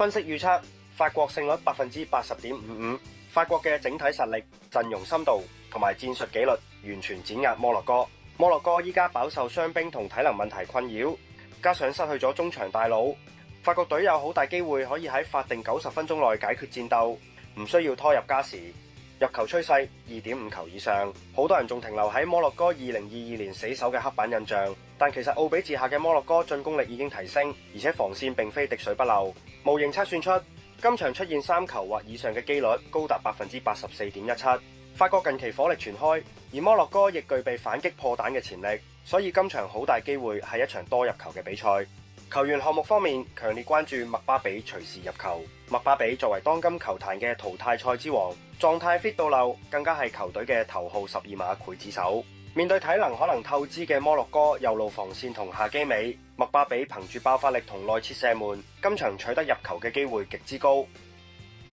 分析預測法國勝率80.55%，法國嘅整體實力、陣容深度同埋戰術紀律完全碾壓摩洛哥。摩洛哥依家飽受傷兵同體能問題困擾，加上失去咗中場大佬，法國隊有好大機會可以喺法定90分鐘內解決戰鬥，唔需要拖入加時。入球趨勢2.5球以上，好多人仲停留喺摩洛哥2022年死守嘅黑板印象，但其實奧比治下嘅摩洛哥進攻力已經提升，而且防線並非滴水不漏。模型測算出今場出現3球或以上嘅機率高達84.17%。法國近期火力全開，而摩洛哥亦具備反擊破蛋嘅潛力，所以今場好大機會係一場多入球嘅比賽。球員項目方面，強烈關注麥巴比隨時入球。麥巴比作為當今球壇嘅淘汰賽之王，狀態 fit 到漏，更加係球隊嘅頭號12碼劊子手。面對體能可能透支嘅摩洛哥右路防線同夏基美，麥巴比憑住爆發力同內切射門，今場取得入球嘅機會極之高。